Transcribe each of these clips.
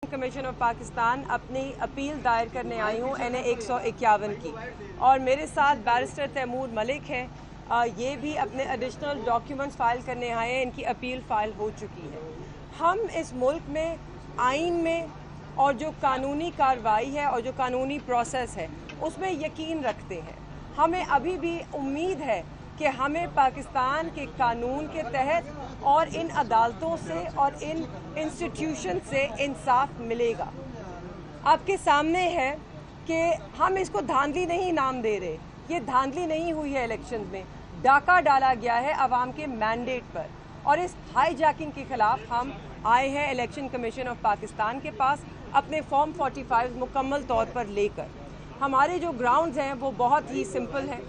Commission of Pakistan अपनी appeal दायर करने आई हूँ NA 151 की, और मेरे साथ बैरिस्टर तैमूर मलिक हैं। ये भी अपने एडिशनल डॉक्यूमेंट्स फाइल करने आए हैं। इनकी अपील फाइल हो चुकी है। हम इस मुल्क में आइन में और जो कानूनी कार्रवाई है और जो कानूनी प्रोसेस है उसमें यकीन रखते हैं। हमें अभी भी उम्मीद है कि हमें पाकिस्तान के कानून के तहत और इन अदालतों से और इन इंस्टीट्यूशन से इंसाफ मिलेगा। आपके सामने है कि हम इसको धांधली नहीं नाम दे रहे, ये धांधली नहीं हुई है। इलेक्शन में डाका डाला गया है अवाम के मैंडेट पर, और इस हाईजैकिंग के खिलाफ हम आए हैं इलेक्शन कमीशन ऑफ पाकिस्तान के पास अपने फॉर्म 45 मुकम्मल तौर पर लेकर। हमारे जो ग्राउंड्स हैं वो बहुत ही सिंपल हैं।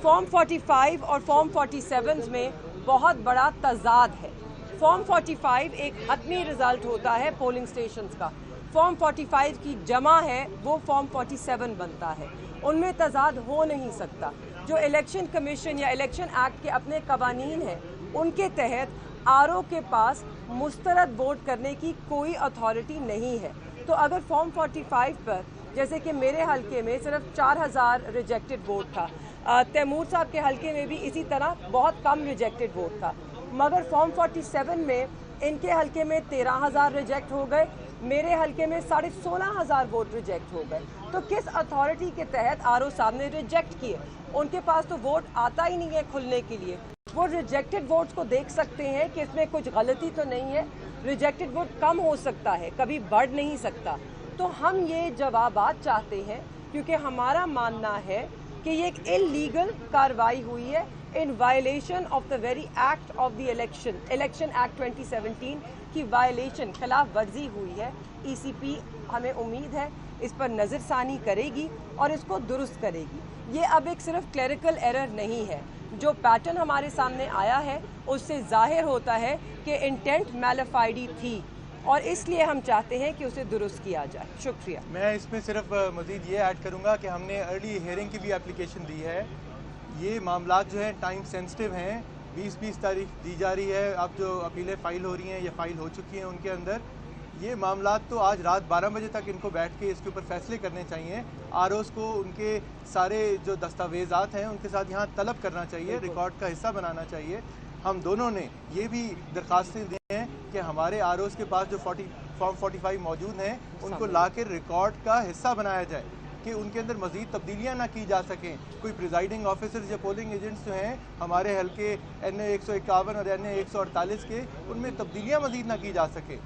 फॉर्म 45 और फॉर्म 47 में बहुत बड़ा तजाद है। फॉर्म 45 एक हतमी रिज़ल्ट होता है पोलिंग स्टेशंस का, फॉर्म 45 की जमा है वो फॉर्म 47 बनता है। उनमें तजाद हो नहीं सकता। जो इलेक्शन कमीशन या इलेक्शन एक्ट के अपने कवानीन हैं उनके तहत RO के पास मुस्तरद वोट करने की कोई अथॉरिटी नहीं है। तो अगर फॉर्म 45 पर जैसे कि मेरे हलके में सिर्फ 4000 रिजेक्टेड वोट था, तैमूर साहब के हलके में भी इसी तरह बहुत कम रिजेक्टेड वोट था, मगर फॉर्म 47 में इनके हलके में 13,000 रिजेक्ट हो गए, मेरे हलके में 16,500 वोट रिजेक्ट हो गए। तो किस अथॉरिटी के तहत RO साहब ने रिजेक्ट किए? उनके पास तो वोट आता ही नहीं है खुलने के लिए। वो रिजेक्टेड वोट्स को देख सकते हैं कि इसमें कुछ गलती तो नहीं है। रिजेक्टेड वोट कम हो सकता है, कभी बढ़ नहीं सकता। तो हम ये जवाबात चाहते हैं क्योंकि हमारा मानना है कि ये एक इलीगल कार्रवाई हुई है in violation of the very act of the election act 2017 की वायलेशन, खिलाफ वर्जी हुई है। ECP हमें उम्मीद है इस पर नज़रसानी करेगी और इसको दुरुस्त करेगी। ये अब एक सिर्फ क्लरिकल एरर नहीं है। जो पैटर्न हमारे सामने आया है उससे जाहिर होता है कि इंटेंट मैलिफाइडी थी, और इसलिए हम चाहते हैं कि उसे दुरुस्त किया जाए। शुक्रिया। मैं इसमें सिर्फ मज़ीद ये ऐड करूँगा कि हमने अर्ली हियरिंग की भी एप्लीकेशन दी है। ये मामला जो है टाइम सेंसिटिव हैं। 20 तारीख दी जा रही है। अब जो अपीलें फ़ाइल हो रही हैं या फ़ाइल हो चुकी हैं उनके अंदर ये मामला तो आज रात 12 बजे तक इनको बैठ के इसके ऊपर फैसले करने चाहिए। ROs को उनके सारे जो दस्तावेज़ात हैं उनके साथ यहाँ तलब करना चाहिए, रिकॉर्ड का हिस्सा बनाना चाहिए। हम दोनों ने ये भी दरख्वास्तें दी हैं कि हमारे ROs के पास जो फॉर्म 45 मौजूद हैं उनको लाकर रिकॉर्ड का हिस्सा बनाया जाए कि उनके अंदर मज़ीद तब्दीलियाँ ना की जा सकें। कोई प्रिजाइडिंग ऑफिसर्स या पोलिंग एजेंट्स जो हैं हमारे हल्के NA 151 और NA 148 के, उनमें तब्दीलियाँ मज़ीद ना की जा सके।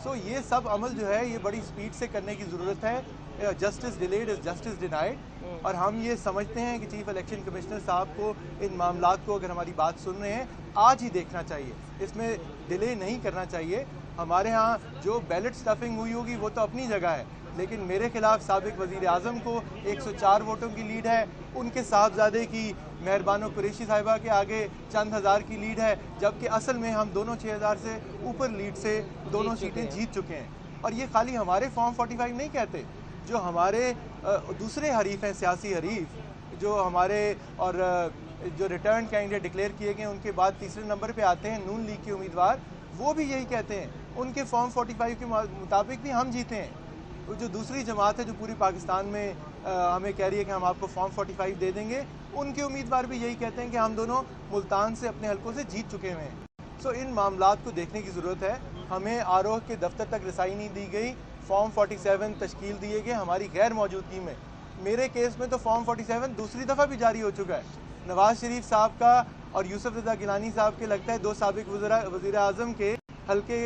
सो ये सब अमल जो है ये बड़ी स्पीड से करने की ज़रूरत है। Justice delayed is justice denied, और हम ये समझते हैं कि चीफ इलेक्शन कमिश्नर साहब को इन मामलात को, अगर हमारी बात सुन रहे हैं, आज ही देखना चाहिए, इसमें डिले नहीं करना चाहिए। हमारे यहाँ जो बैलेट स्टफिंग हुई होगी वो तो अपनी जगह है, लेकिन मेरे खिलाफ साबिक वज़ीर आज़म को 104 वोटों की लीड है, उनके साहबजादे की मेहरबानो कुरैशी साहिबा के आगे चंद हज़ार की लीड है, जबकि असल में हम दोनों 6000 से ऊपर लीड से दोनों सीटें जीत चुके हैं। और ये खाली हमारे फॉर्म 45 नहीं कहते, जो हमारे दूसरे हरीफ हैं, सियासी हरीफ जो हमारे और जो रिटर्न कैंडिडेट डिक्लेयर किए गए उनके बाद तीसरे नंबर पे आते हैं नून लीग के उम्मीदवार, वो भी यही कहते हैं। उनके फॉर्म 45 के मुताबिक भी हम जीते हैं। जो दूसरी जमात है जो पूरी पाकिस्तान में हमें कह रही है कि हम आपको फॉर्म 45 दे देंगे, उनके उम्मीदवार भी यही कहते हैं कि हम दोनों मुल्तान से अपने हलकों से जीत चुके हुए हैं। सो इन मामलात को देखने की ज़रूरत है। हमें RO के दफ्तर तक रसाई नहीं दी गई, फॉर्म 47 तश्कील दिए गए हमारी गैर मौजूदगी में। मेरे केस में तो फॉर्म 47 दूसरी दफ़ा भी जारी हो चुका है। नवाज शरीफ साहब का और यूसुफ रज़ा गिलानी साहब के लगता है 2 साबिक वज़ीर आज़म के हल्के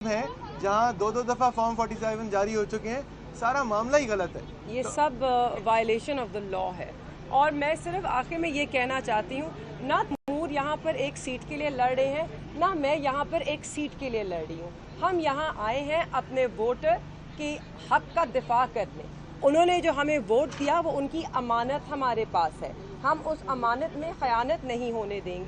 हैं जहाँ 2 दफ़ा फॉर्म 47 जारी हो चुके हैं। सारा मामला ही गलत है। ये सब वायलेशन ऑफ द लॉ है। और मैं सिर्फ आखिर में ये कहना चाहती हूँ, ना तैमूर यहाँ पर एक सीट के लिए लड़ रहे हैं, ना मैं यहाँ पर एक सीट के लिए लड़ रही हूँ। हम यहाँ आए हैं अपने वोटर के हक का दिफा करने। उन्होंने जो हमें वोट दिया वो उनकी अमानत हमारे पास है, हम उस अमानत में खयानत नहीं होने देंगे।